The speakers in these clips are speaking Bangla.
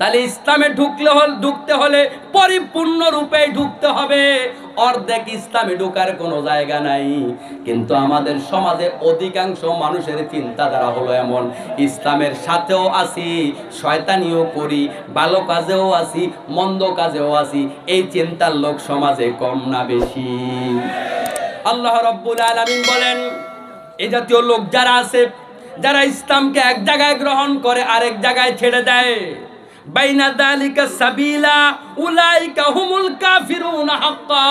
তাহলে ইসলামে ঢুকতে হলে পরিপূর্ণ রূপে ঢুকতে হবে। অর্ধেক ইসলামে ঢোকার কোনো জায়গা নাই। কিন্তু আমাদের সমাজে অধিকাংশ মানুষের চিন্তাধারা হলো এমন, ইসলামের সাথেও আছি, শয়তানিও করি, ভালো কাজেও আছি, মন্দ কাজেও আছি। এই চিন্তার লোক সমাজে কম না বেশি? আল্লাহ রাব্বুল আলামিন বলেন, এই জাতীয় লোক যারা আছে, যারা ইসলামকে এক জায়গায় গ্রহণ করে আরেক জায়গায় ছেড়ে দেয়, বাইনা যালিকা সাবিলা উলাইকা হুমুল কাফিরুনা হাক্কা।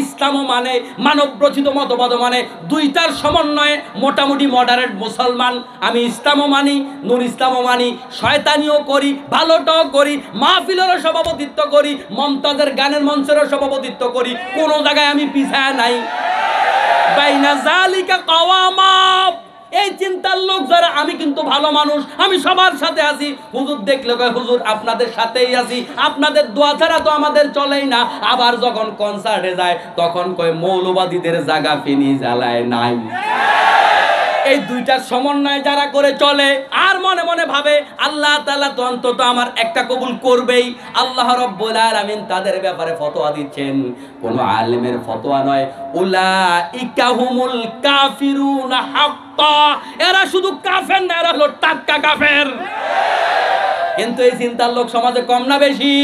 ইসলাম মানে মানব রচিত মতবাদ, মানে দুইটার সমন্বয়ে মোটামুটি মডারেট মুসলমান। আমি ইসলামও মানি, নূর ইসলামও মানি, শয়তানিও করি, ভালোটাও করি, মাহফিলেরও সভাপতিত্ব করি, মমতাজের গানের মঞ্চেরও সভাপতিত্ব করি, কোনো জায়গায় আমি পিছায় নাই। বাইনা যালিকা কাওয়ামা, এই চিন্তার লোক যারা, আমি কিন্তু ভালো মানুষ, আমি সবার সাথে আছি। হুজুর দেখলে কয় হুজুর আপনাদের সাথেই আছি, আপনাদের দোয়া ছাড়া তো আমাদের চলেই না। আবার যখন কনসার্টে যায় তখন কয় মৌলবাদীদের জায়গা ফিনি জ্বালায় নাই। এই দুইটার সমন্বয় যারা করে চলে আর মনে মনে ভাবে আল্লাহ তাআলা তো অন্তত আমার একটা কবুল করবেই, আল্লাহ রাব্বুল আলামিন তাদের ব্যাপারে ফতোয়া দিচ্ছেন, কোন আলেমের ফতোয়া নয়। উলাইকা হুমুল কাফিরুনা হাক্কা, এরা শুধু কাফের না, এরা হলো টাটকা কাফের। কিন্তু এই চিন্তার লোক সমাজে কম না বেশি?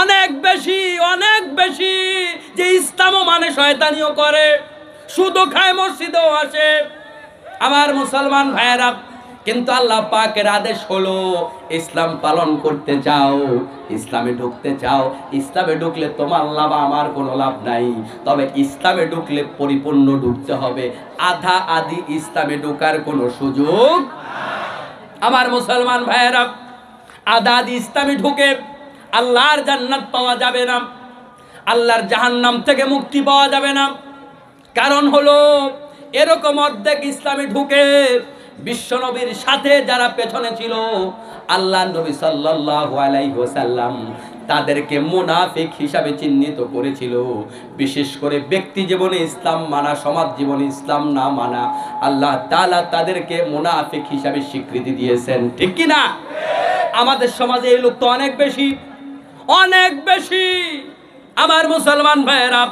অনেক বেশি, অনেক বেশি। যে ইসলামও মানে শয়তানিও করে, সুদও খায়, মসজিদেও আসে। আমার মুসলমান ভাইয়েরা, কিন্তু আল্লাহ পাকের আদেশ হলো ইসলাম পালন করতে চাও, ইসলামে ঢুকতে চাও, ইসলামে ঢুকলে তোমার লাভ, আমার কোনো লাভ নাই। তবে ইসলামে ঢুকলে পরিপূর্ণ ঢুকতে হবে, আধা আধি ইসলামে ঢোকার কোনো সুযোগ। আমার মুসলমান ভাইয়েরা, আধা আধি ইসলামে ঢুকে আল্লাহর জান্নাত পাওয়া যাবে না, আল্লাহর জাহান্নাম থেকে মুক্তি পাওয়া যাবে না। কারণ হলো এরকম অর্ধেক ইসলামে ঢুকে বিশ্বনবীর সাথে যারা পেছনে ছিল, আল্লাহ নবী সাল্লাল্লাহু আলাইহি ওয়াসাল্লাম তাদেরকে মুনাফিক হিসাবে চিহ্নিত করেছিল। বিশেষ করে ব্যক্তি জীবনে ইসলাম মানা, সমাজ জীবনে ইসলাম না মানা, আল্লাহ তাআলা তাদেরকে মুনাফিক হিসাবে স্বীকৃতি দিয়েছেন। ঠিক কি না? আমাদের সমাজে এই লোক তো অনেক বেশি, অনেক বেশি। আমার মুসলমান ভাইয়েরা,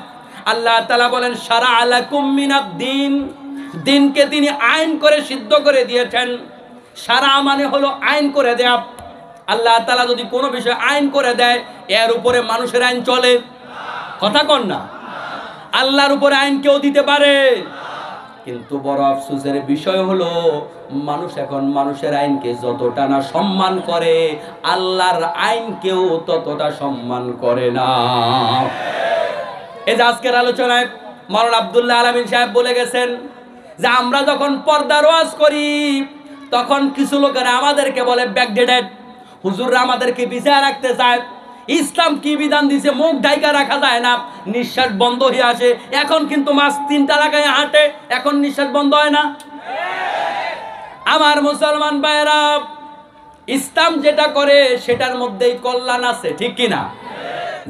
আল্লাহ তাআলা বলেন শারা আলাকুম মিনাদ দ্বীন, দ্বীনকে তিনি আইন করে সিদ্ধ করে দিয়েছেন। শারা মানে হলো আইন করে দেয়া। আল্লাহ তাআলা যদি কোনো বিষয় আইন করে দেয়, এর উপরে মানুষের আইন চলে? কথা কন না। আল্লাহর উপরে আইন কেউ দিতে পারে? কিন্তু বড় আফসোসের বিষয় হলো মানুষ এখন মানুষের আইনকে যতটা না সম্মান করে, আল্লাহর আইনকেও ততটা সম্মান করে না। এই যে আজকের আলোচনায় মাওলানা আব্দুল্লাহ আলামিন সাহেব বলে গেছেন যে আমরা যখন পর্দার ওয়াজ করি তখন কিছু লোকেরা আমাদেরকে বলে ব্যাকডেটেড, হুজুররা আমাদেরকে পিছিয়ে রাখতে চায়। ইসলাম কি বিধান দিছে, মুখ ঢাইকা রাখা যায় না, নিঃশ্বাস বন্ধ হয়ে আসে। এখন কিন্তু মাস 3টা লাগায় হাঁটে, এখন নিঃশ্বাস বন্ধ হয় না। আমার মুসলমান ভাইয়েরা, ইসলাম যেটা করে সেটার মধ্যেই কল্যাণ আছে, ঠিক কিনা?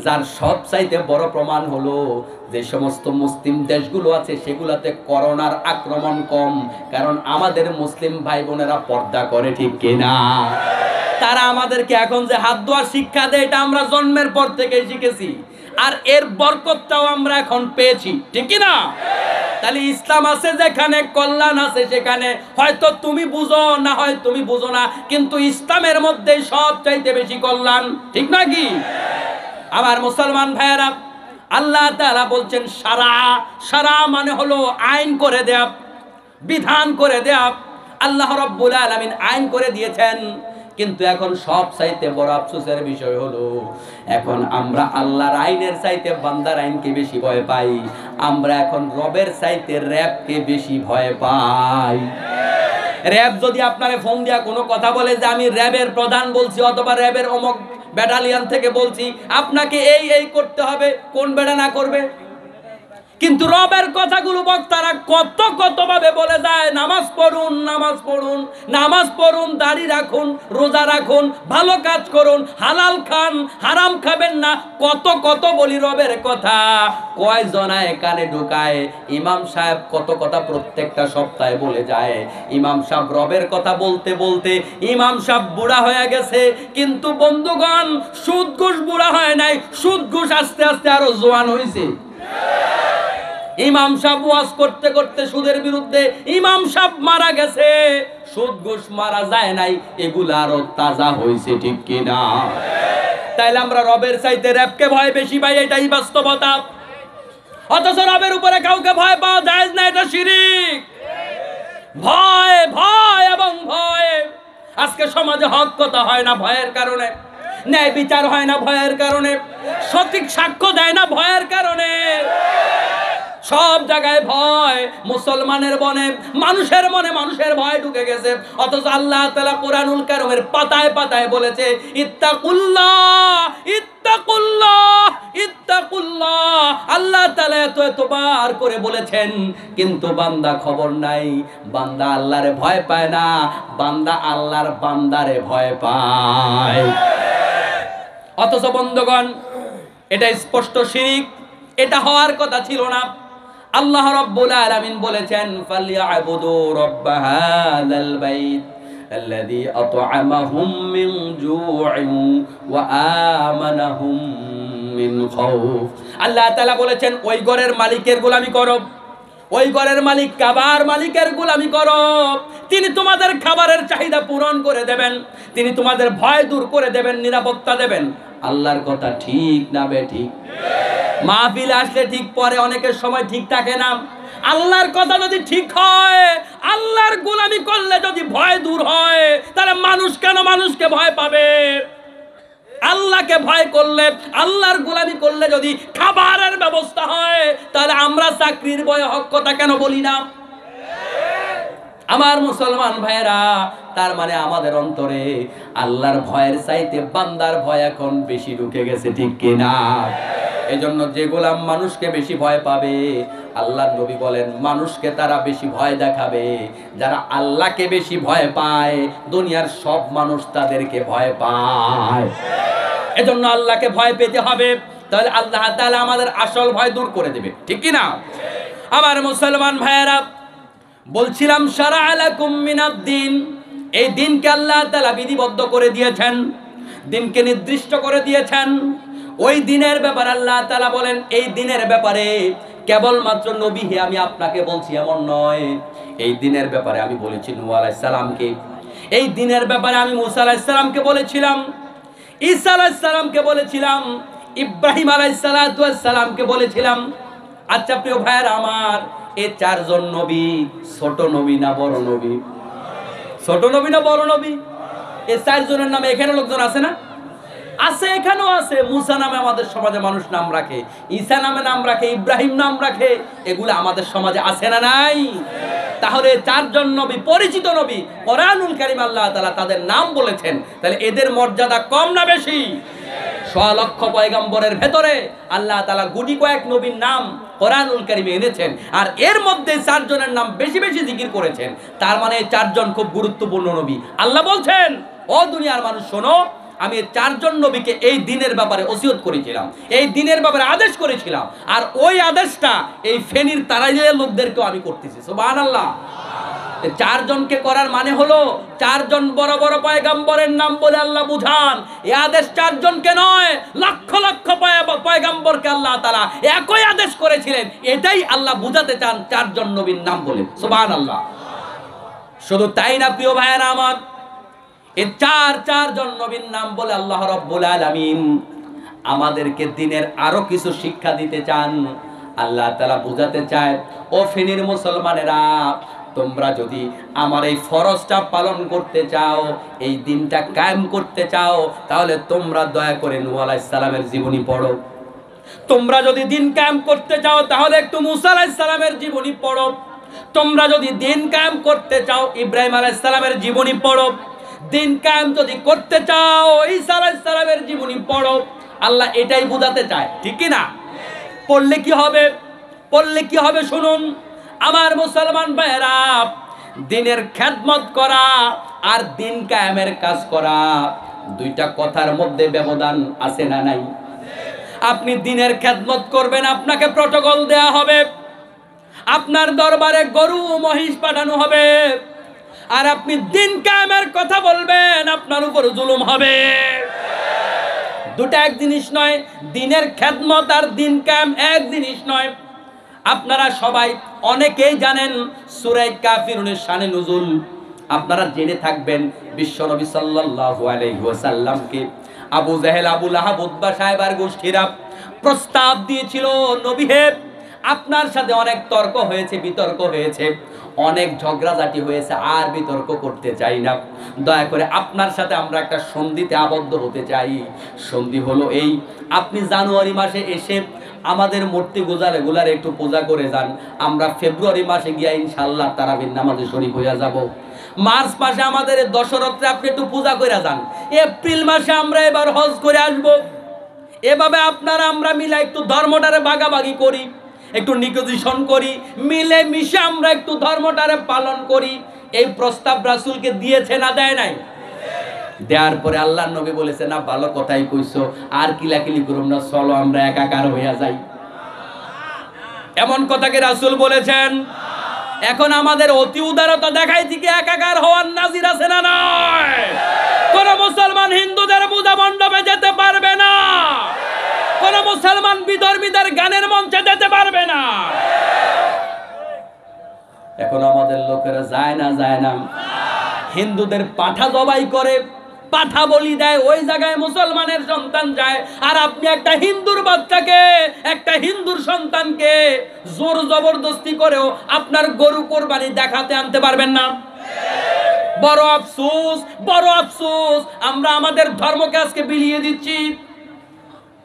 যার সবচাইতে বড় প্রমাণ হলো যে সমস্ত মুসলিম দেশগুলো আছে সেগুলোতে করোনার আক্রমণ কম, কারণ আমাদের মুসলিম ভাই বোনেরা পর্দা করে, ঠিক কিনা? তারা আমাদেরকে এখন যে হাত ধোয়ার শিক্ষা দেয়, এটা আমরা জন্মের পর থেকেই শিখেছি, আর এর বরকতটাও আমরা এখন পেয়েছি, ঠিক কিনা? তাহলে ইসলাম আছে যেখানে, কল্যাণ আছে সেখানে। হয়তো তুমি বুঝো না, হয় তুমি বুঝো না, কিন্তু ইসলামের মধ্যে সবচাইতে বেশি কল্যাণ, ঠিক নাকি? আমার মুসলমান ভাইয়েরা, আল্লাহ তাআলা বলছেন শারা, শারা মানে হলো আইন করে দেয়া, বিধান করে দেয়া। আল্লাহ রাব্বুল আলামিন আইন করে দিয়েছেন। কিন্তু এখন সব চাইতে বড় আফসোসের বিষয় হলো এখন আমরা আল্লাহর আইনের চাইতে বান্দার আইনকে বেশি ভয় পাই। আমরা এখন রবের চাইতে র‍্যাবকে বেশি ভয় পাই। র‍্যাব যদি আপনারে ফোন দিয়া কোনো কথা বলে যে আমি র‍্যাবের প্রধান বলছি অথবা র‍্যাবের অমুক ব্যাটালিয়ন থেকে বলছি, আপনাকে এই এই করতে হবে, কোন বেড়া না করবে? কিন্তু রবের কথাগুলো বক্তারা কত কত ভাবে বলে যায়, নামাজ পড়ুন, নামাজ পড়ুন, নামাজ পড়ুন, দাড়ি রাখুন, রোজা রাখুন, ভালো কাজ করুন, হালাল খান, হারাম খাবেন না, কত কত বলি রবের কথা। কয় জনায় কানে ঢুকায়? ইমাম সাহেব কত কথা প্রত্যেকটা সপ্তাহে বলে যায়। ইমাম সাহেব রবের কথা বলতে বলতে ইমাম সাহেব বুড়া হয়ে গেছে, কিন্তু বন্ধুগণ সুদ ঘুষ বুড়া হয় নাই, সুদ ঘুষ আস্তে আস্তে আরো জোয়ান হয়েছে। ইমাম সাহেব ওয়াজ করতে করতে সুদের বিরুদ্ধে ইমাম সাহেব মারা গেছে, সুদ ঘুষ মারা যায় নাই, এগুলো আরো তাজা হয়েছে, ঠিক কিনা? তাইলে আমরা রবের চাইতে র‍্যাবকে ভয় বেশি পাই, এটাই বাস্তবতা। অথচ রবের উপরে কাউকে ভয় পাওয়া যায় না, এটা শিরক। ভয়, ভয় এবং ভয়। আজকে সমাজে হক কথা হয় না ভয়ের কারণে, ন্যায় বিচার হয় না ভয়ের কারণে, সঠিক সাক্ষ্য দেয় না ভয়ের কারণে। সব জায়গায় ভয়। মুসলমানের মনে, মানুষের মনে মানুষের ভয় ঢুকে গেছে। অথচ আল্লাহ তাআলা কোরআনুল কারীমের পাতায় পাতায় বলেছে, ইত্তাকুল্লাহ, ইত্তাকুল্লাহ, ইত্তাকুল্লাহ। আল্লাহ তাআলা এতবার করে বলেছেন, কিন্তু বান্দা খবর নাই। বান্দা আল্লাহরে ভয় পায় না, বান্দা আল্লাহর বান্দারে ভয় পায়। অথচ বন্ধুগণ এটা স্পষ্ট শিরক, এটা হওয়ার কথা ছিল না। আল্লাহ রাব্বুল আলামিন বলেছেন, ফালিয়াবুদু রাব্ব হাযাল বাইত আল্লাযী আত'আমাহুম মিন জু'ইন ওয়া আমানাহুম মিন খাউফ। আল্লাহ তাআলা বলেছেন, ওই ঘরের মালিকের গোলামি করো, ওই ঘরের মালিক কাবার মালিকের গোলামি করো। তিনি তোমাদের খাবারের চাহিদা পূরণ করে দেবেন, তিনি তোমাদের ভয় দূর করে দেবেন, নিরাপত্তা দেবেন। আল্লাহর কথা ঠিক না বেঠিক? মাহফিলে আসলে ঠিক পরে, অনেকের সময় ঠিক থাকে না। আল্লাহর কথা যদি ঠিক হয়, আল্লাহর গোলামি করলে যদি ভয় দূর হয়, তাহলে মানুষ কেন মানুষকে ভয় পাবে? আল্লাহকে ভয় করলে, আল্লাহর গোলামি করলে যদি খাবারের ব্যবস্থা হয়, তাহলে আমরা চাকরির ভয়ে হক কথা কেন বলি না? আমার মুসলমান ভাইয়েরা, তার মানে আমাদের অন্তরে আল্লাহর ভয়ের চাইতে বান্দার ভয় এখন বেশি ঢুকে গেছে, ঠিক কিনা? এজন্য যে গোলাম মানুষকে বেশি ভয় পাবে, আল্লাহর নবী বলেন মানুষকে তারা বেশি ভয় দেখাবে যারা আল্লাহকে বেশি ভয় পায়। দুনিয়ার সব মানুষ তাদেরকে ভয় পায়। এজন্য আল্লাহকে ভয় পেতে হবে, তাহলে আল্লাহ তাআলা আমাদের আসল ভয় দূর করে দেবে, ঠিক কিনা? আমার মুসলমান ভাইয়েরা, বলছিলাম শারা'a লাকুম মিনাদ-দ্বীন, এই দিনকে আল্লাহ তাআলা বিধিবদ্ধ করে দিয়েছেন, দিনকে নির্দিষ্ট করে দিয়েছেন। ওই দিনের ব্যাপারে আল্লাহ তাআলা বলেন, এই দিনের ব্যাপারে কেবলমাত্র নবী হে আমি আপনাকে বলছি এমন নয়। এই দিনের ব্যাপারে আমি বলেছি নূহ আলাইহিস সালামকে, এই দিনের ব্যাপারে আমি মূসা আলাইহিস সালামকে বলেছিলাম, ঈসা আলাইহিস সালামকে বলেছিলাম, ইব্রাহিম আলাইহিস সালামকে বলেছিলাম। আচ্ছা প্রিয় ভাইয়েরা আমার, এই চারজন নবী ছোট নবী না বড় নবী? ছোট নবী না বড় নবী? এই চারজনের নামে এখানে লোকজন আছে না? আছে, এখানেও আছে। মুসা নামে আমাদের সমাজে মানুষ নাম রাখে, ঈসা নামে নাম রাখে, ইব্রাহিম নাম রাখে, এগুলো আমাদের সমাজে আছে না নাই? তাহলে চারজন নবী পরিচিত নবী, কোরআনুল কারীম আল্লাহ তাআলা তাদের নাম বলেছেন, তাহলে এদের মর্যাদা কম না বেশি? ৬ লক্ষ পয়গম্বরের ভেতরে আল্লাহ তাআলা গুটি কয়েক নবীর নাম কোরআনুল কারীমে এনেছেন, আর এর মধ্যে চারজনের নাম বেশি বেশি জিকির করেছেন। তার মানে চারজন খুব গুরুত্বপূর্ণ নবী। আল্লাহ বলছেন, ও দুনিয়ার মানুষ শোনো, আমি এই চারজন নবীকে এই দিনের ব্যাপারে ওসিয়ত করেছিলাম, এই দিনের ব্যাপারে আদেশ করেছিলাম, আর ওই আদেশটা এই ফেনীর তারাইলের লোকদেরকেও আমি করতেছি। সুবহানাল্লাহ। চারজনকে করার মানে হলো চারজন বড় বড় পয়গম্বরের নাম বলে আল্লাহ বুঝান। এই আদেশ চারজনকে নয়, লক্ষ লক্ষ পয়গম্বরকে আল্লাহ তাআলা একই আদেশ করেছিলেন। এটাই আল্লাহ বুঝাতে চান চারজন নবীর নাম বলে। সুবহানাল্লাহ। শুধু তাই না প্রিয় ভাইয়েরা আমার, এই চারজন নবীর নাম বলে আল্লাহ রাব্বুল আলামিন আমাদেরকে দিনের আরো কিছু শিক্ষা দিতে চান। আল্লাহ তাআলা বুঝাতে চায়, ও ফেনীর মুসলমানেরা, তোমরা যদি আমার এই ফরজটা পালন করতে চাও, এই দিনটা কায়েম করতে চাও, তাহলে তোমরা দয়া করে নূহ আলাইহিস সালামের জীবনী পড়ো। তোমরা যদি দিন কায়েম করতে চাও, তাহলে একটু মূসা আলাইহিস সালামের জীবনী পড়ো। তোমরা যদি দিন কায়েম করতে চাও, ইব্রাহিম আলাইহিস সালামের জীবনী পড়ো। দিন কায়েম যদি করতে চাও, ঈসা আলাইহিস সালামের জীবনী পড়ো। আল্লাহ এটাই বুঝাতে চায়, ঠিক কি না? পড়লে কি হবে? পড়লে কি হবে শুনুন আমার মুসলমান ভাইরা, দিনের খেদমত করা আর দিন কায়েমের কাজ করা দুইটা কথার মধ্যে ব্যবধান আছে না নাই? আপনি দিনের খেদমত করবেন, আপনাকে প্রটোকল দেয়া হবে, আপনার দরবারে গরু মহিষ পাঠানো হবে, আর আপনি দিন কায়েমের কথা বলবেন, আপনার উপর জুলুম হবে। দুটা এক জিনিস নয়, দিনের খেদমত আর দিন কায়েম এক জিনিস নয়। আপনারা সবাই অনেকেই জানেন সূরা কাফিরুনের শানে নুজুল, আপনারা জেনে থাকবেন বিশ্বনবী সাল্লাল্লাহু আলাইহি ওয়াসাল্লামকে আবু জাহেল, আবু লাহাব, উতবা সাহেবার গোষ্ঠীরা প্রস্তাব দিয়েছিল, নবী হে আপনার সাথে অনেক তর্ক হয়েছে, বিতর্ক হয়েছে, অনেক ঝগড়াঝাটি হয়েছে, আর বিতর্ক করতে চাই না, দয়া করে আপনার সাথে আমরা একটা সন্ধিতে আবদ্ধ হতে চাই। সন্ধি হলো এই, আপনি জানুয়ারি মাসে এসে আমাদের মূর্তি গুলার একটু পূজা করে যান, আমরা ফেব্রুয়ারি মাসে গিয়া ইনশাআল্লাহ তারাবির নামাজে শরীক হইয়া যাব। মার্চ মাসে আমাদের দশরথে আপনি একটু পূজা করে যান, এপ্রিল মাসে আমরা এবার হজ করে আসব। এভাবে আপনারা আমরা মিলে একটু ধর্মটারে ভাগাভাগি করি, একটু নিকোজিশন করি, মিলে মিশে আমরা একটু ধর্মটারে পালন করি। এই প্রস্তাব রাসূলকে দিয়েছে না দেয় নাই? দেওয়ার পরে আল্লাহর নবী বলেছে, না ভালো কথাই কইছো, আর কিলাকিলি করুম না, চলো আমরা একাকার হইয়া যাই। এমন কথাকে রাসূল বলেছেন? এখন আমাদের অতি উদারতা দেখাই দিকে একাকার হওয়ার নাজির আছে না নয়? কোন মুসলমান হিন্দুদের পূজা মণ্ডপে যেতে পারবে না, কোন মুসলমান বিধর্মীদের গানের মঞ্চে যেতে পারবে না। এখন আমাদের লোকেরা যায় না, হিন্দুদের পাঠা জবাই করে, পাঠা বলি দেয়, ওই জায়গায় মুসলমানের সন্তান যায়, আর আপনি একটা হিন্দুর বাচ্চাকে, একটা হিন্দুর সন্তানকে জোর জবরদস্তি করেও আপনার গরু কোরবানি দেখাতে আনতে পারবেন না। বড় আফসোস, বড় আফসোস, আমরা আমাদের ধর্মকে আজকে বিলিয়ে দিচ্ছি,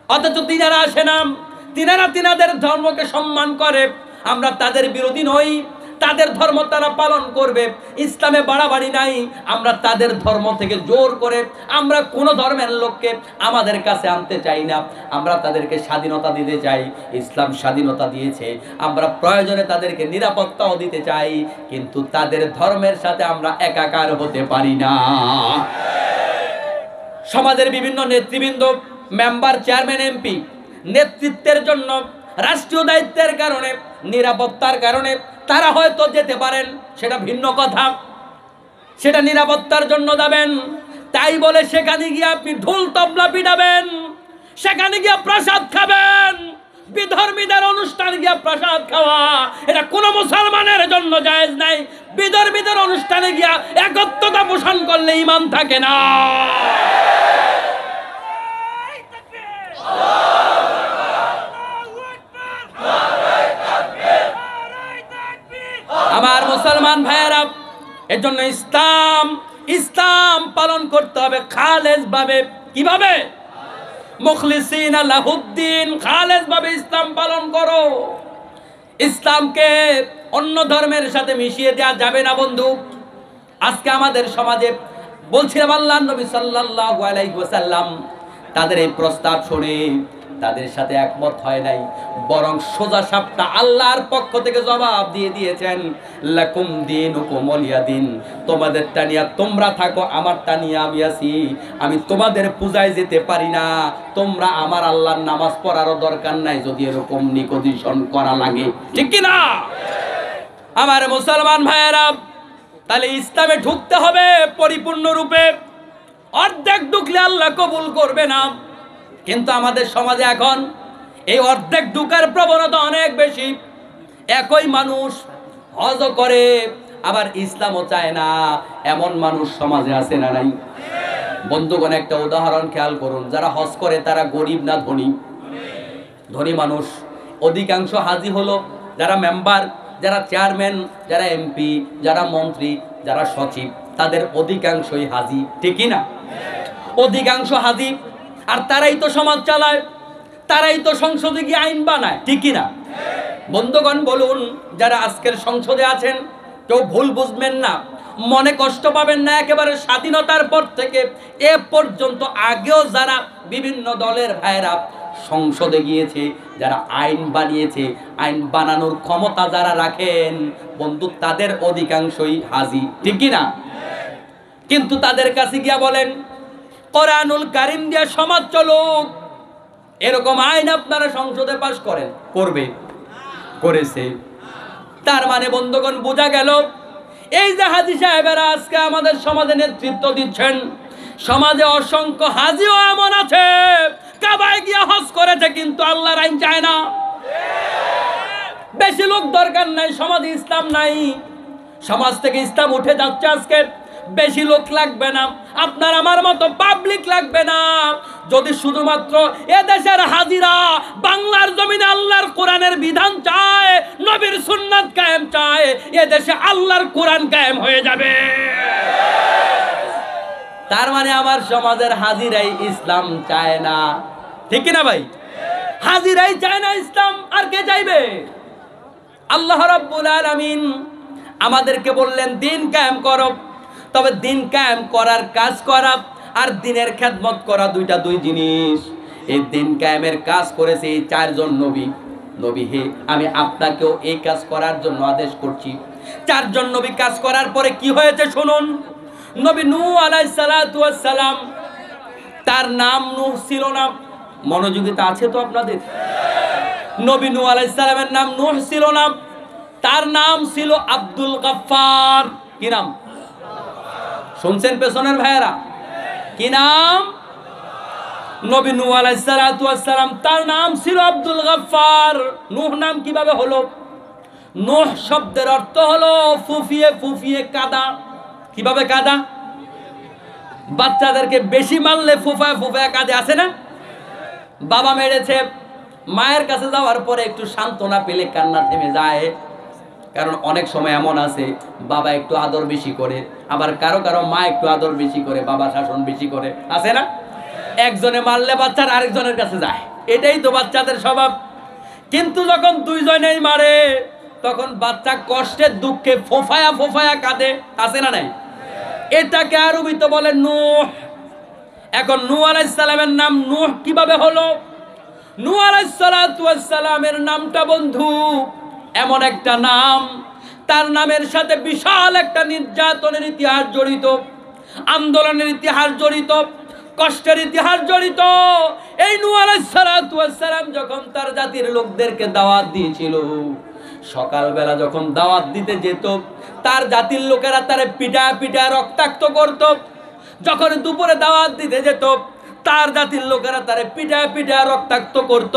অথচ তিনারা আসে না, তিনারা তিনাদের ধর্মকে সম্মান করে। আমরা তাদের বিরোধী নই, তাদের ধর্ম তারা পালন করবে, ইসলামে বাড়াবাড়ি নাই। আমরা তাদের ধর্ম থেকে জোর করে আমরা কোন ধর্মের লোককে আমাদের কাছে আনতে চাই না, আমরা তাদেরকে স্বাধীনতা দিতে চাই। ইসলাম স্বাধীনতা দিয়েছে, আমরা প্রয়োজনে তাদেরকে নিরাপত্তাও দিতে চাই, কিন্তু তাদের ধর্মের সাথে আমরা একাকার হতে পারি না। সমাজের বিভিন্ন নেতৃবৃন্দ, মেম্বার, চেয়ারম্যান, এমপি নেতৃত্বের জন্য, রাষ্ট্রীয় দায়িত্বের কারণে, নিরাপত্তার কারণে তারা হয়তো যেতে পারেন, সেটা ভিন্ন কথা, সেটা নিরাপত্তার জন্য যাবেন। তাই বলে সেখানে গিয়ে আপনি ঢোল তবলা পিটাবেন, সেখানে গিয়ে প্রসাদ খাবেন, বিধর্মীদের অনুষ্ঠান গিয়ে প্রসাদ খাওয়া, এটা কোন মুসলমানের জন্য জায়েজ নাই। বিধর্মীদের অনুষ্ঠানে গিয়া একত্বতা পোষণ করলে ঈমান থাকে না। আমার মুসলমান ভাইয়েরা, এর জন্য ইসলাম পালন করতে হবে খালেস ভাবে। কিভাবে? মুখলিসিনা লাহুদ্দিন, খালেস ভাবে ইসলাম পালন করো। ইসলামকে অন্য ধর্মের সাথে মিশিয়ে দেওয়া যাবে না বন্ধু। আজকে আমাদের সমাজে বলছিলাম, আল্লাহর নবী সাল্লাল্লাহু আলাইহি ওয়াসাল্লাম তাদের এই প্রস্তাব শুনে তাদের সাথে একমত হয় নাই, বরং সোজা সাপটা আল্লাহর পক্ষ থেকে জবাব দিয়ে দিয়েছেন, লাকুম দীনুকুম ওয়ালিয়া দিন, তোমাদের টানিয়া তোমরা থাকো, আমার টানিয়া আমি আছি। আমি তোমাদের পূজায় যেতে পারি না, তোমরা আমার আল্লাহর নামাজ পড়ারও দরকার নাই যদি এরকম নিকোজিশন করা লাগে, ঠিক কি না? আমার মুসলমান ভাইয়েরা, তাহলে ইসলামে ঢুকতে হবে পরিপূর্ণ রূপে। অর্ধেক ঢুকলে আল্লাহ কবুল করবে না। কিন্তু আমাদের সমাজে এখন এই অর্ধেক ঢুকার প্রবণতা অনেক বেশি। একই মানুষ হজ করে আবার ইসলামও চায় না, এমন মানুষ সমাজে আছে না নাই? বন্ধুগণ, একটা উদাহরণ খেয়াল করুন, যারা হজ করে তারা গরিব না ধনী? ধনী মানুষ। অধিকাংশ হাজি হলো যারা মেম্বার, যারা চেয়ারম্যান, যারা এমপি, যারা মন্ত্রী, যারা সচিব, তাদের অধিকাংশই হাজি, ঠিকই না? অধিকাংশ হাজি, আর তারাই তো সমাজ চালায়, তারাই তো সংসদে গিয়ে আইন বানায়, ঠিকই না? বন্ধুগণ বলুন, যারা আজকের সংসদে আছেন, কেউ ভুল বুঝবেন না, মনে কষ্ট পাবেন না। একেবারে স্বাধীনতার পর থেকে এ পর্যন্ত আগেও যারা বিভিন্ন দলের ভাইরা সংসদে গিয়েছে, যারা আইন বানিয়েছে, আইন বানানোর ক্ষমতা যারা রাখেন বন্ধু, তাদের অধিকাংশই হাজি, ঠিক কি না? কিন্তু তাদের কাছে গিয়া বলেন কোরআনুল কারীম দিয়ে সমাজ চলুক, এরকম আইন আপনারা সংসদে পাস করেন, করবে, করেছে। তার মানে বন্ধুগণ বোঝা গেল এই যে হাজী সাহেবেরা আজকে আমাদের সমাজে নেতৃত্ব দিচ্ছেন, সমাজে অসংখ্য হাজীও এমন আছে কাবায় গিয়া হজ করেছে কিন্তু আল্লাহর আইন চায় না। বেশি লোক দরকার নাই, সমাজে ইসলাম নাই, সমাজ থেকে ইসলাম উঠে যাচ্ছে আজকে। বেশি লোক লাগবে না, আপনার আমার মতো পাবলিক লাগবে না। যদি শুধুমাত্র এ দেশের হাজিরা বাংলার জমিনে আল্লাহর কোরআনের বিধান চায়, নবীর সুন্নাত কায়েম চায়, এ দেশে আল্লাহর কোরআন কায়েম হয়ে যাবে। তার মানে আমার সমাজের হাজিরাই ইসলাম চায় না, ঠিক কি না ভাই? হাজিরাই চায় না ইসলাম, আর কে চাইবে? আল্লাহ রাব্বুল আলামিন আমাদেরকে বললেন দিন কায়েম করো, তবে দিন কায়েম করার কাজ করা আর দিনের খেদমত করা দুই জিনিস। এই দিন কায়েমের কাজ করেছে এই চারজন নবী। নবী হে, আমি আপনাকেও এই কাজ করার জন্য আদেশ করছি। চারজন নবী কাজ করার পরে কি হয়েছে শুনুন। নবী নূহ আলাইহিস সালাতু ওয়াস সালাম, তার নাম নূহ ছিল না। মনোযোগিতা আছে তো আপনাদের? নবী নূহ আলাইহিস সালামের নাম নূহ ছিল না, তার নাম ছিল আব্দুল গাফফার। কি নাম শুনছেন পেছনের ভাইয়েরা? কি নাম? নবী নূহ আলাইহিস সালাতু ওয়াস সালাম, তার নাম ছিল আব্দুল গাফফার। নূহ নাম কিভাবে হলো? নূহ শব্দের অর্থ হলো ফুফিয়ে ফুফিয়ে কাদা। কিভাবে কাদা? বাচ্চাদেরকে বেশি মারলে ফুফায় ফুফায় কাঁদে, আছে না? বাবা মেরেছে, মায়ের কাছে যাওয়ার পরে একটু সান্ত্বনা পেলে কান্না থেমে যায়। কারণ অনেক সময় এমন আছে বাবা একটু আদর বেশি করে, আবার কারো কারো মা একটু আদর বেশি করে, বাবা শাসন বেশি করে, আছে না? একজনে মারলে বাচ্চার আরেকজনের কাছে যায়, এটাই তো বাচ্চাদের স্বভাব। কিন্তু যখন দুইজনেই মারে তখন বাচ্চা কষ্টে দুঃখে ফোফায়া ফোফায়া কাঁদে, আছে না নাই? এটাকে আরবিতে বলে নূহ। এখন নূহ আলাইহিস সালামের নাম নূহ কিভাবে হলো? নূহ আলাইহিস সালাতু ওয়াস সালামের নামটা বন্ধু এমন একটা নাম, তার নামের সাথে বিশাল একটা নির্যাতনের ইতিহাস জড়িত, আন্দোলনের ইতিহাস জড়িত, কষ্টের ইতিহাস জড়িত। এই নূহ আলাইহিস সালাতু ওয়াস সালাম যখন তার জাতির লোকদেরকে দাওয়াত দিয়েছিল, সকালবেলা যখন দাওয়াত দিতে যেত তার জাতির লোকেরা তারে পিটা পিটা রক্তাক্ত করত। যখন দুপুরে দাওয়াত দিতে যেত তার জাতির লোকেরা তারে পিটা পিটা রক্তাক্ত করত।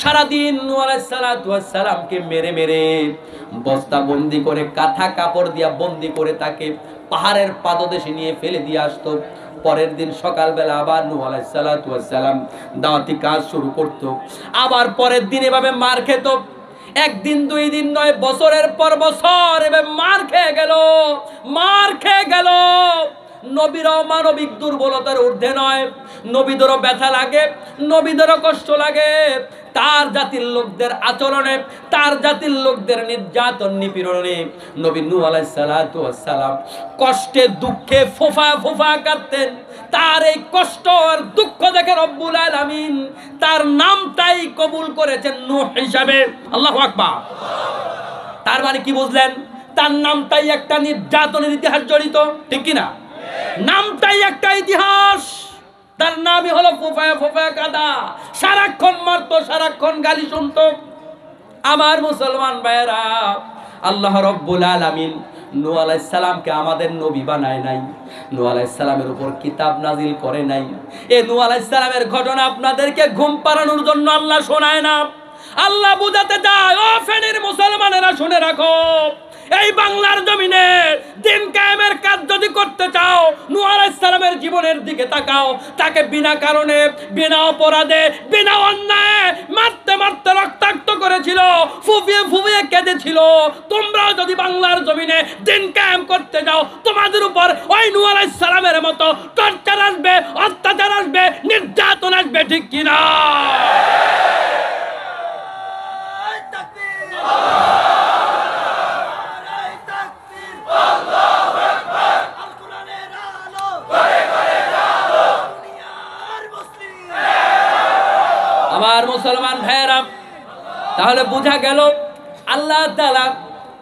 সারাদিন নূহ আলাইহিস সালাতু ওয়াস সালামকে মেরে মেরে বস্তা বন্দি করে, কাঁথা কাপড় দিয়া বন্দি করে তাকে পাহাড়ের পাদদেশে নিয়ে ফেলে দিয়ে আসতো। পরের দিন সকালবেলা আবার নূহ আলাইহিস সালাতু ওয়াস সালাম দাওয়াতি কাজ শুরু করত। আবার পরের দিন এভাবে মার খেত। একদিন দুই দিন নয়, বছরের পর বছর এভাবে মার খেয়ে গেল, মার খেয়ে গেল। নবীরাও মানবিক দুর্বলতার ঊর্ধ্বে নয়, নবীদেরও ব্যথা লাগে, নবীদেরও কষ্ট লাগে। তার জাতির লোকদের আচরণে, তার জাতির লোকদের নির্যাতন নিপীড়নে নবী নূহ আলাইহিস সালাতু ওয়াস সালাম কষ্টে দুঃখে ফোফা ফোফা কাঁদতেন। তার এই কষ্ট আর দুঃখ দেখে রব্বুল আলামিন তার নামটাই কবুল করেছেন নূহ হিসাবে। আল্লাহু আকবার। তার মানে কি বুঝলেন? তার নামটাই একটা নির্যাতনের ইতিহাস জড়িত, ঠিক কি না? নামটাই একটা ইতিহাস। তার নামই হলো ফোফায়া ফোফায়া কাদা। সারাক্ষণ মারতো, সারাক্ষণ গালি শুনতো। আমার মুসলমান ভাইয়েরা, আল্লাহ রাব্বুল আলামিন নূহ আলাইহিস সালামকে আমাদের নবী বানায় নাই, নূহ আলাইহিস সালামের উপর কিতাব নাজিল করে নাই। এই নূহ আলাইহিস সালামের ঘটনা আপনাদেরকে ঘুম পাড়ানোর জন্য আল্লাহ শোনায় না। আল্লাহ বুঝাতে চায়, ও ফেনীর মুসলমানেরা শুনে রাখো, এই বাংলার জমিনে দিন কায়েমের কাজ যদি করতে চাও, নূহ আলাইহিস সালামের জীবনের দিকে তাকাও। তাকে বিনা কারণে, বিনা অপরাধে, বিনা অন্যায় মারতে মারতে রক্তাক্ত করেছিল, ফুফিয়ে ফুফিয়ে কেঁদেছিল। তোমরাও যদি বাংলার জমিনে দিন কায়েম করতে যাও, তোমাদের উপর ওই নূহ আলাইহিস সালামের মতো টর্চার আসবে, অত্যাচার আসবে, নির্যাতন আসবে, ঠিক কিনা? আমার মুসলমান ভাইয়েরা, তাহলে বোঝা গেল আল্লাহ তাআলা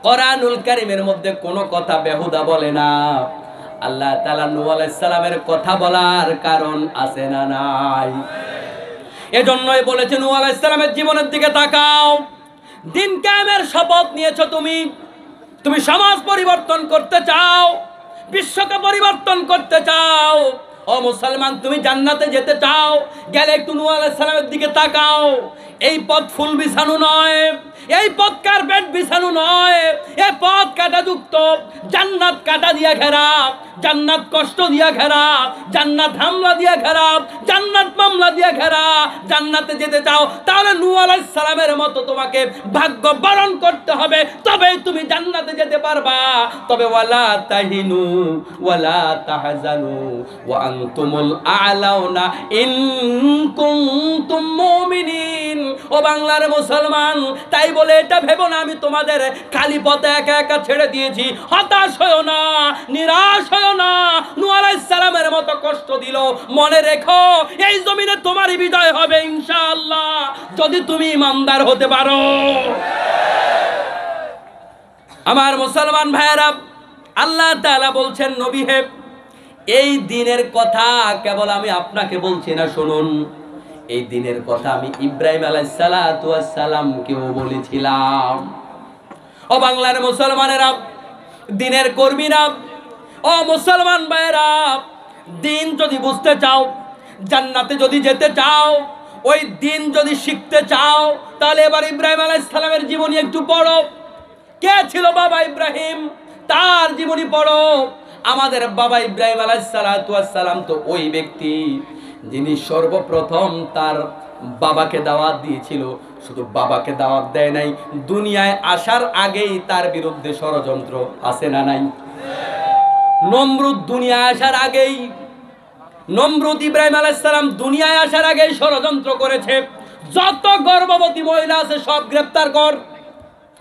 কোরআনুল কারীমের মধ্যে কোনো কথা বেহুদা বলে না। আল্লাহ তাআলা নূহ আলাইহিস সালামের কথা বলার কারণ আছে না নাই? এজন্যই বলেছে নূহ আলাইহিস সালামের জীবনের দিকে তাকাও। দিন কায়েমের শপথ নিয়েছো তুমি সমাজ পরিবর্তন করতে চাও, বিশ্বকে পরিবর্তন করতে চাও। ও মুসলমান, তুমি জান্নাতে যেতে চাও, গেলে একটু নূহ আলাইহিস সালামের দিকে তাকাও। এই পথ ফুল বিছানো নয়, এই পথ কার্পেট বিছানো নয়, এই পথ কাঁটাযুক্ত, জান্নাত কাঁটা দিয়া ঘেরা, জান্নাত কষ্ট দিয়া ঘেরা, জান্নাত হামলা দিয়া ঘেরা, জান্নাত মামলা দিয়া ঘেরা। জান্নাতে যেতে চাও, তাহলে নূহ আলাইহিস সালামের মতো তোমাকে ভাগ্য বরণ করতে হবে, তবেই তুমি জান্নাতে যেতে পারবা। তবে ওয়ালা তাহিনু ওয়ালা তাহজানু ওয়া আনতুমুল আ'লাউনা ইন কুনতুম মুমিনিন। ও বাংলার মুসলমান, তাই বলে এটা ভেবো না আমি তোমাদের খালি পথে একা একা ছেড়ে দিয়েছি। হতাশ হয়ো না, নিরাশ হয়ো না। নূহ আলাইহিস সালামের মতো কষ্ট দিল, মনে রেখো এই জমিনে তোমারই বিজয় হবে ইনশাআল্লাহ, যদি তুমি ইমানদার হতে পারো। আমার মুসলমান ভাইয়েরা, আল্লাহ তাআলা বলছেন, নবী হে, এই দিনের কথা কেবল আমি আপনাকে বলছি না, শুনুন, এই দিনের কথা আমি ইব্রাহিম আলাইহিস সালাতু ওয়াস সালামকেও বলেছিলাম। ও বাংলার মুসলমানেরা, দিনের কর্মীরা, ও মুসলমান ভাইয়েরা, দিন যদি বুঝতে চাও, জান্নাতে যদি যেতে চাও, ওই দিন যদি শিখতে চাও, তাহলে এবার ইব্রাহিম আলাইহিস সালামের জীবনী একটু পড়ো। কে ছিল বাবা ইব্রাহিম, তার জীবনী পড়ো। আমাদের বাবা ইব্রাহিম আলাইহিস সালাতু ওয়াস সালাম তো ওই ব্যক্তি যিনি সর্বপ্রথম তার বাবাকে দাওয়াত দিয়েছিল। শুধু বাবাকে দাওয়াত দেয় নাই, দুনিয়ায় আসার আগেই তার বিরুদ্ধে ষড়যন্ত্র আছে না নাই? নমরুদ দুনিয়ায় আসার আগেই, নমরুদ ইব্রাহিম আলাইহিস সালাম দুনিয়ায় আসার আগেই ষড়যন্ত্র করেছে। যত গর্ভবতী মহিলা আছে সব গ্রেফতার কর,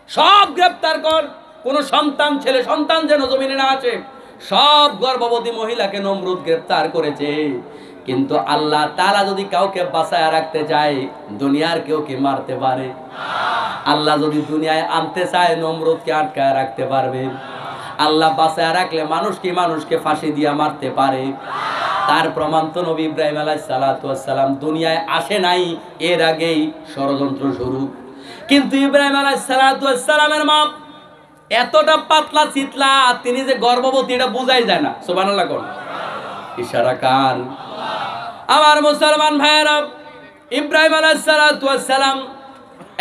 সব গ্রেফতার কর। কোন সন্তান, ছেলে সন্তান যেন জমিনে না আসে। সব গর্ভবতী মহিলাকে নমরুদ গ্রেফতার করেছে। কিন্তু আল্লাহ তাআলা যদি কাউকে বাঁচায় রাখতে চায়, দুনিয়ার কেউ কি মারতে পারে? আল্লাহ যদি দুনিয়ায় আনতে চায়, নমরুদকে আটকায় রাখতে পারবে? আল্লাহ বাঁচায় রাখলে মানুষ কি মানুষকে ফাঁসি দিয়া মারতে পারে? তার প্রমাণ তো নবী ইব্রাহিম আলাইহিস সালাতু ওয়াস সালাম দুনিয়ায় আসে নাই, এর আগেই ষড়যন্ত্র শুরু। কিন্তু ইব্রাহিম আলাইহিস সালাতু ওয়াস সালামের মা এতটা পাতলা চিতলা, তিনি যে গর্ভবতী এটা বোঝাই যায় না। সুবহানাল্লাহ কোন ইশারা কান। আমার মুসলমান ভাইয়েরা, ইব্রাহিম আলাইহিস সালাতু ওয়াস সালাম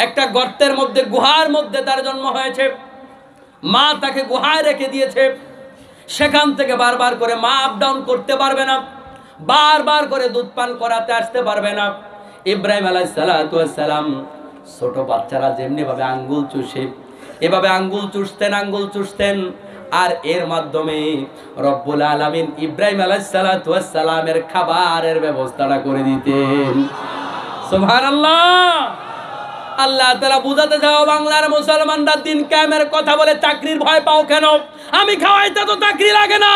একটা গর্তের মধ্যে, গুহার মধ্যে তার জন্ম হয়েছে। মা তাকে গুহায় রেখে দিয়েছে। সেখান থেকে বারবার করে মা আপ ডাউন করতে পারবে না, বারবার করে দুধ পান করাতে আসতে পারবে না। ইব্রাহিম আলাইহিস সালাতু ওয়াস সালাম ছোট বাচ্চারা যেমনি ভাবে আঙ্গুল চুষে, এভাবে আঙ্গুল চুষতেন। আর এর মাধ্যমে রব্বুল আলামিন ইব্রাহিম আলাইহিস সালাতু ওয়াস সালামের খাবারের ব্যবস্থাটা করে দিতেন। সুবহানাল্লাহ। আল্লাহ তাআলা বুঝাতে যাও, বাংলার মুসলমানরা দিন কায়েমের কথা বলে চাকরির ভয় পাও কেন? আমি খাওয়াইতে তো চাকরি লাগে না,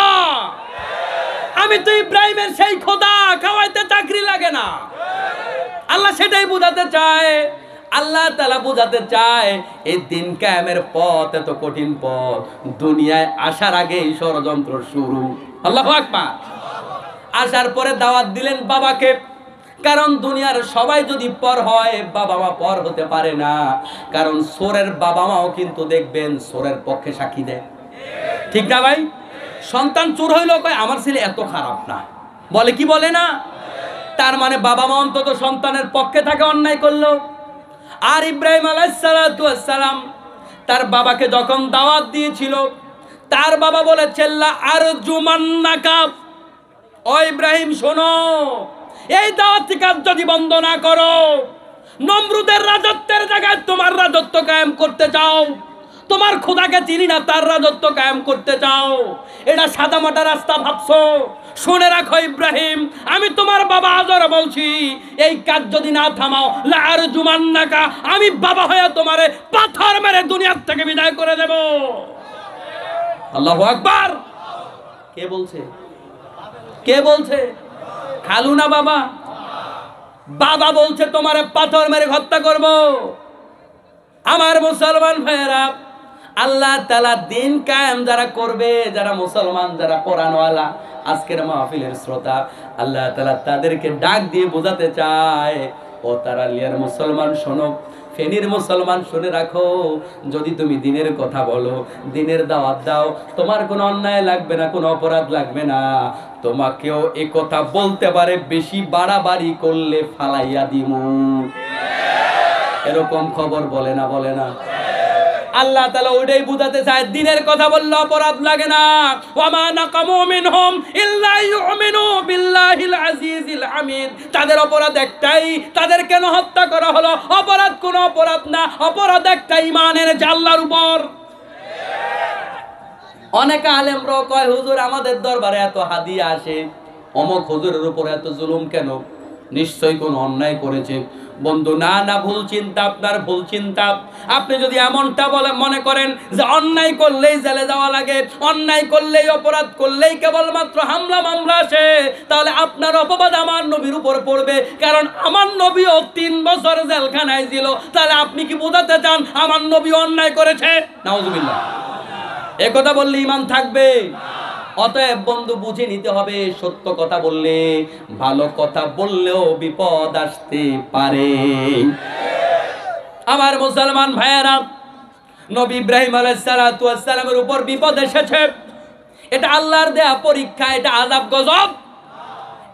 আমি তো ইব্রাহিমের সেই খোদা, খাওয়াইতে চাকরি লাগে না। আল্লাহ সেটাই বুঝাতে চায়। আল্লাহ তাআলা বুঝাতে চায় এই দিন কায়েমের পথ এত কঠিন পথ, দুনিয়ায় আসার আগেই ষড়যন্ত্র শুরু। আল্লাহু আকবার। আসার পরে দাওয়াত দিলেন বাবাকে, কারণ দুনিয়ার সবাই যদি পর হয়, বাবা মা পর হতে পারে না। কারণ চোরের বাবা মাও কিন্তু দেখবেন চোরের পক্ষে সাক্ষী দেয়, ঠিক না ভাই? সন্তান চোর হইলো কয় আমার ছেলে এত খারাপ না, বলে কি বলে না? তার মানে বাবা মা অন্তত সন্তানের পক্ষে থাকে অন্যায় করলো। আর ইব্রাহিম আলাইহিস সালাতু ওয়াস সালাম তার বাবাকে যখন দাওয়াত দিয়েছিল, তার বাবা বলেছিল লা আরজুমান্নাকা, ও ইব্রাহিম শোনো, এই দাওয়াতি কাজ যদি বন্ধ না করো, নমরুদের রাজত্বের জায়গায় তোমার রাজত্ব কায়েম করতে চাও, তোমার খোদাকে চিনি না তার রাজত্ব কায়েম করতে চাও, এটা সাদামাটা রাস্তা ভাবছো? শুনে রাখো ইব্রাহিম, আমি তোমার বাবা আজর বলছি, এই কাজ যদি না থামাও, লা আরজুমান্নাকা, আমি বাবা হয়ে তোমারে পাথর মেরে দুনিয়ার থেকে বিদায় করে দেব। আল্লাহু আকবার। কে বলছে? কে বলছে? খালু না বাবা? বাবা বলছে তোমারে পাথর মেরে হত্যা করব। আমার মুসলমান ভাইয়েরা, আল্লাহ তাআলা দিন কায়েম যারা করবে, যারা মুসলমান, যারা কোরআনওয়ালা, আজকের মাহফিলের শ্রোতা, আল্লাহ তাআলা তাদেরকে ডাক দিয়ে বোঝাতে চায়, ও তারা লিয়ার মুসলমান শোনো, ফেনীর মুসলমান শুনে রাখো, যদি তুমি দিনের কথা বলো, দিনের দাওয়াত দাও, তোমার কোনো অন্যায় লাগবে না, কোনো অপরাধ লাগবে না। তোমাকেও এ কথা বলতে পারে, বেশি বাড়াবাড়ি করলে ফালাইয়া দিমু। এরকম খবর বলে না, বলে না? আল্লাহ তাআলা ওইটাই বুঝাতে চায়, দিনের কথা বললে অপরাধ লাগে না। ওয়ামা নাকামু মিনহুম ইল্লা ইউমিনু বিল্লাহিল আজিজিল হামিদ। তাদের অপরাধ একটাই, তাদের কেন হত্যা করা হলো? অপরাধ কোনো অপরাধ না, অপরাধ একটা, ঈমান এনেছে আল্লাহর উপর। অনেক আলেমরা কয়, হুজুর আমাদের দরবারে এত হাদিয়া আসে, অমুক হুজুরের উপর এত জুলুম কেন? নিশ্চয়ই কোন অন্যায় করেছে। বন্ধু, না না, ভুল চিন্তা, আপনার ভুল চিন্তা। আপনি যদি এমনটা বলে মনে করেন যে অন্যায় করলেই জেলে যাওয়া লাগে, অন্যায় করলেই, অপরাধ করলেই কেবলমাত্র হামলা মামলা আসে, তাহলে আপনার অপবাদ আমার নবীর উপর পড়বে। কারণ আমার নবীও 3 বছর জেলখানায় ছিল। তাহলে আপনি কি বোঝাতে চান আমার নবী অন্যায় করেছে? নাউজুবিল্লাহ। এ কথা বললে ঈমান থাকবে? অতএব বন্ধু, বুঝে নিতে হবে, সত্য কথা বললে, ভালো কথা বললেও বিপদ আসতে পারে। আমার মুসলমান ভাইয়েরা, নবী ইব্রাহিম আলাইহিস সালাতু ওয়াস সালামের উপর বিপদ এসেছে। এটা আল্লাহর দেয়া পরীক্ষা, এটা আযাব গজব।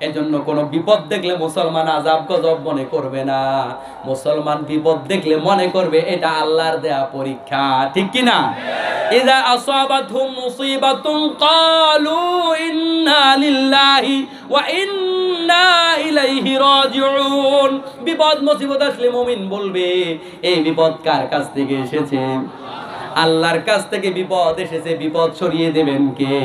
এজন্য কোন বিপদ দেখলে মুসলমান আযাব গজব মনে করবে না। মুসলমান বিপদ দেখলে মনে করবে এটা আল্লাহর দেয়া পরীক্ষা। ঠিক কি না? ইযা আসাবাতহুম মুসিবাতুন ক্বালু ইন্না লিল্লাহি ওয়া ইন্না ইলাইহি রাজিউন। বিপদ মুসিবত আসলে মুমিন বলবে, এই বিপদ কার কাছ থেকে এসেছে? আল্লাহর কাছ থেকে বিপদ এসেছে। বিপদ সরিয়ে দেবেন কে?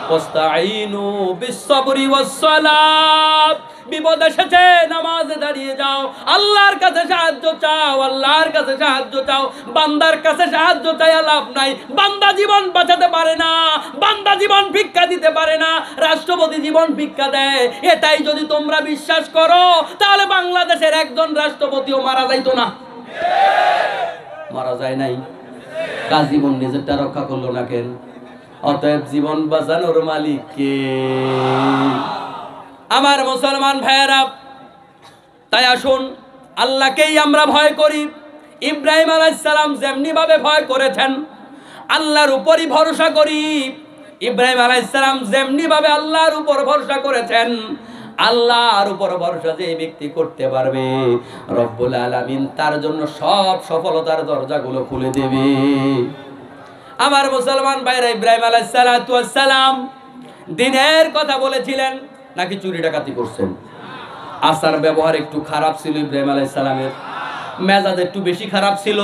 ওয়াস্তাঈনু বিস-সাবরি ওয়াস-সালাত। বিপদ এসেছে, নামাজে দাঁড়িয়ে যাও, আল্লাহর কাছে সাহায্য চাও, আল্লাহর কাছে সাহায্য চাও। বান্দার কাছে সাহায্য চাইয়া লাভ নাই। বান্দা জীবন বাঁচাতে পারে না, বান্দা জীবন ভিক্ষা দিতে পারে না, রাষ্ট্রপতি জীবন ভিক্ষা দেয়। এটাই যদি তোমরা বিশ্বাস করো, তাহলে বাংলাদেশের একজন রাষ্ট্রপতিও মারা যাইতো না। মারা যায় নাই, কার জীবন নিজেরটা রক্ষা করলো না কেন? অতএব জীবন বাঁচানোর মালিক কে? আমার মুসলমান ভাইয়েরা, তাই আসুন আল্লাহকেই আমরা ভয় করি। ইব্রাহিম আলাইহিস সালাম যেমনি ভাবে ভয় করেছেন, আল্লাহর উপরই ভরসা করি। ইব্রাহিম আলাইহিস সালাম যেমনি ভাবে আল্লাহর উপর ভরসা করেছেন, আল্লাহর উপর ভরসা যে ব্যক্তি করতে পারবে, রব্বুল আলামিন তার জন্য সব সফলতার দরজাগুলো খুলে দেবে। আমার মুসলমান ভাইরা, ইব্রাহিম আলাইহিস সালাতু ওয়াস সালাম দিনের কথা বলেছিলেন নাকি চুরি ডাকাতি করছেন? আচার ব্যবহার একটু খারাপ ছিল ইব্রাহিম আলাইহিস সালামের, মেজাজ একটু বেশি খারাপ ছিল,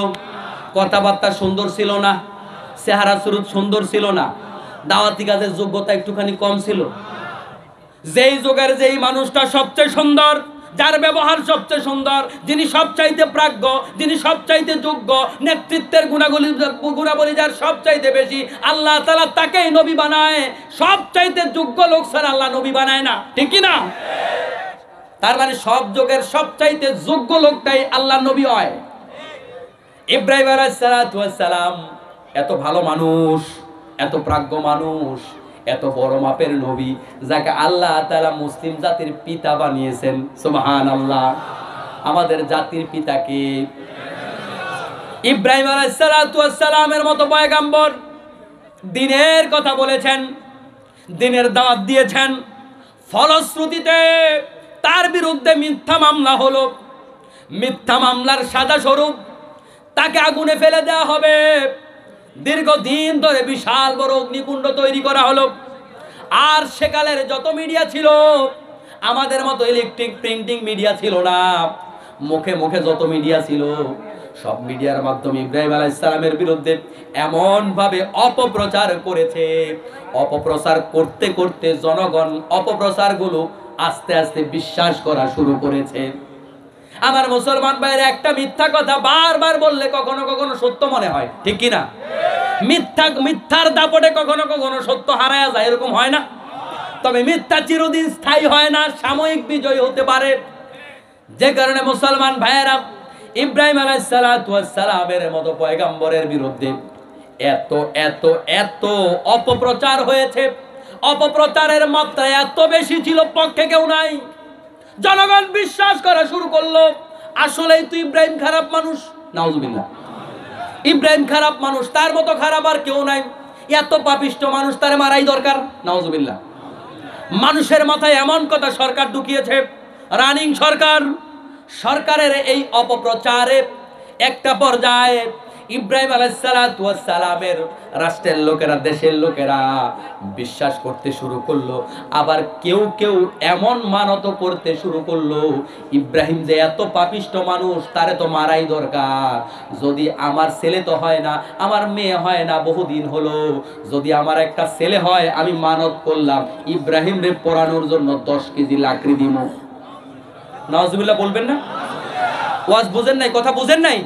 কথাবার্তা সুন্দর ছিল না, চেহারা সুরত সুন্দর ছিল না, দাওয়াতি কাজের যোগ্যতা একটুখানি কম ছিল। যেই যুগের যেই মানুষটা সবচেয়ে সুন্দর, যার ব্যবহার সবচেয়ে সুন্দর, যিনি সবচাইতে প্রাজ্ঞ, যিনি সবচাইতে যোগ্য, নেতৃত্বের গুণাবলী যার সবচাইতে বেশি, আল্লাহ তাআলা তাকেই নবী বানায়। সবচাইতে যোগ্য লোক ছাড়া আল্লাহ নবী বানায় না। ঠিক কি না? তার মানে সব যুগের সবচাইতে যোগ্য লোকটাই আল্লাহ নবী হয়। ইব্রাহিম আলাইহিস সালাতু ওয়াস সালাম এত ভালো মানুষ, এত প্রাজ্ঞ মানুষ, এত বড় মাপের নবী, যাকে আল্লাহ তাআলা মুসলিম জাতির পিতা বানিয়েছেন। সুবহানাল্লাহ। আমাদের জাতির পিতা কে? ইব্রাহিম আলাইহিস সালাতু ওয়াস সালামের মতো পয়গম্বর দ্বীনের কথা বলেছেন, দ্বীনের দাওয়াত দিয়েছেন, ফলশ্রুতিতে তার বিরুদ্ধে মিথ্যা মামলা হলো। মিথ্যা মামলার সাজা স্বরূপ তাকে আগুনে ফেলে দেওয়া হবে। দীর্ঘদিন ধরে বিশাল বড় অগ্নিকুণ্ড তৈরি করা হলো। আর সেকালের যত মিডিয়া ছিল, আমাদের মতো ইলেকট্রিক প্রিন্টিং মিডিয়া ছিল না, মুখে মুখে যত মিডিয়া ছিল, সব মিডিয়ার মাধ্যমে ইব্রাহিম আলাইহিস সালামের বিরুদ্ধে এমন ভাবে অপপ্রচার করেছে। অপপ্রচার করতে করতে জনগণ অপপ্রচারগুলো আস্তে আস্তে বিশ্বাস করা শুরু করেছে। আমার মুসলমান ভাইয়ের, একটা মিথ্যা কথা বারবার বললে কখনো কখনো সত্য মনে হয়। ঠিক কি না? মিথ্যার দাপটে কখনো কখনো সত্য হারায়া যায়, এরকম হয় না? তবে মিথ্যা চিরদিন স্থায়ী হয় না, সাময়িক বিজয় হতে পারে। যে কারণে মুসলমান ভাইয়েরা ইব্রাহিম আলাইহিস সালাতু ওয়াস সালামের মতো পয়গম্বরের বিরুদ্ধে এত এত এত অপপ্রচার হয়েছে, অপপ্রচারের মাত্রা এত বেশি ছিল, পক্ষে কেউ নাই। জনগণ বিশ্বাস করা শুরু করলো আসলেই তো ইব্রাহিম খারাপ মানুষ, নাউজুবিল্লাহ, ইব্রাহিম খারাপ মানুষ, তার মতো খারাপ আর কেউ নাই, এত পাপিষ্ট মানুষ, তার মারাই দরকার, নাউজুবিল্লাহ। মানুষের মাথায় এমন কথা সরকার ঢুকিয়েছে, রানিং সরকার, সরকারের এই অপপ্রচারে একটা পর্যায়ে ইব্রাহিম আলাইহিস সালাতু ওয়াস সালামের রাষ্ট্রের লোকেরা, দেশের লোকেরা বিশ্বাস করতে শুরু করলো। আবার কেউ কেউ এমন মানত করতে শুরু করলো, ইব্রাহিম যে এত পাপিষ্ট মানুষ, তারে তো মারাই দরকার। যদি আমার ছেলে তো হয় না, আমার মেয়ে হয় না, বহুদিন হলো, যদি আমার একটা ছেলে হয়, আমি মানত করলাম ইব্রাহিম রে পোড়ানোর জন্য 10 কেজি লাকড়ি দিব। নাউজুবিল্লাহ বলবেন না? ওয়াজ বুঝেন নাই, কথা বুঝেন নাই?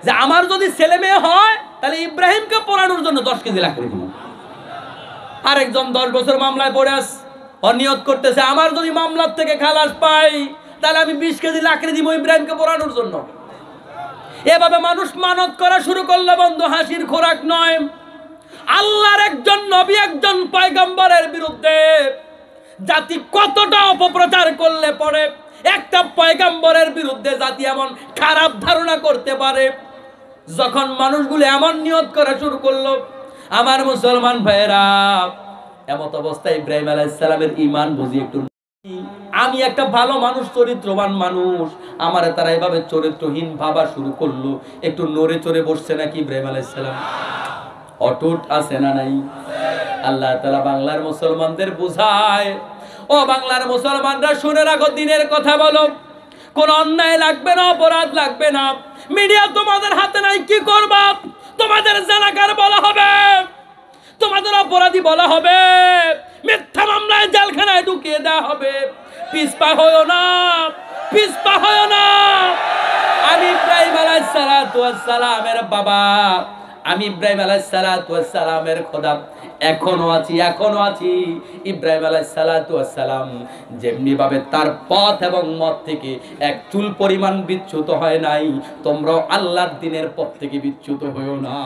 যে আমার যদি ছেলে মেয়ে হয়, তাহলে ইব্রাহিমকে পোড়ানোর জন্য 10 কেজি লাকড়ি দিব। আরেকজন 10 বছর মামলায় পড়ে আস, অনিয়ত করতেছে, আমার যদি মামলার থেকে খালাস পাই, তাহলে আমি 20 কেজি লাকড়ি দিব ইব্রাহিমকে পোড়ানোর জন্য। এভাবে মানুষ মানত করা শুরু করলো, বন্ধু, হাসির খোরাক নয়। আল্লাহর একজন নবী, একজন পয়গম্বরের বিরুদ্ধে জাতি কতটা অপপ্রচার করলে পরে একটা পয়গম্বরের বিরুদ্ধে জাতি এমন খারাপ ধারণা করতে পারে। যখন মানুষগুলো এমন নিয়ত করা শুরু করলো, আমার মুসলমান ভাইয়েরা, এমত অবস্থায় ইব্রাহিম আলাইহিস সালামের ঈমান বুঝি একটু, আমি একটা ভালো মানুষ, চরিত্রবান মানুষ, আমারে তারা এভাবে চরিত্রহীন ভাবা শুরু করলো। একটু নড়ে চড়ে বসছে নাকি ইব্রাহিম আলাইহিস সালাম? অটুট আছে না নাই? আল্লাহ তাআলা বাংলার মুসলমানদের বুঝায়, ও বাংলার মুসলমানরা শুনে রাখো, দিনের কথা বলো, কোন অন্যায় লাগবে না, অপরাধ লাগবে না, মিডিয়া তোমাদের হাতে নাই, কি করবা? তোমাদের জানাকার বলা হবে, তোমাদের অপরাধী বলা হবে, মিথ্যা মামলায় জেলখানায় ঢুকিয়ে দেওয়া হবে। পিছপা হয়ো না, পিছপা হয়ো না। আমি ইব্রাহিম আলাইহিস সালাতু ওয়াস সালামের বাবা, আমি ইব্রাহিম আলাইহিস সালাতু ওয়াস সালামের খোদা, এখনো আছি, এখনো আছি। ইব্রাহিম আলাইহিস সালাতু ওয়াস সালাম যেমনি ভাবে তার পথ এবং মত থেকে এক চুল পরিমাণ বিচ্যুত হয় নাই, তোমরাও আল্লাহর দ্বীনের পথ থেকে বিচ্যুত হয়ো না।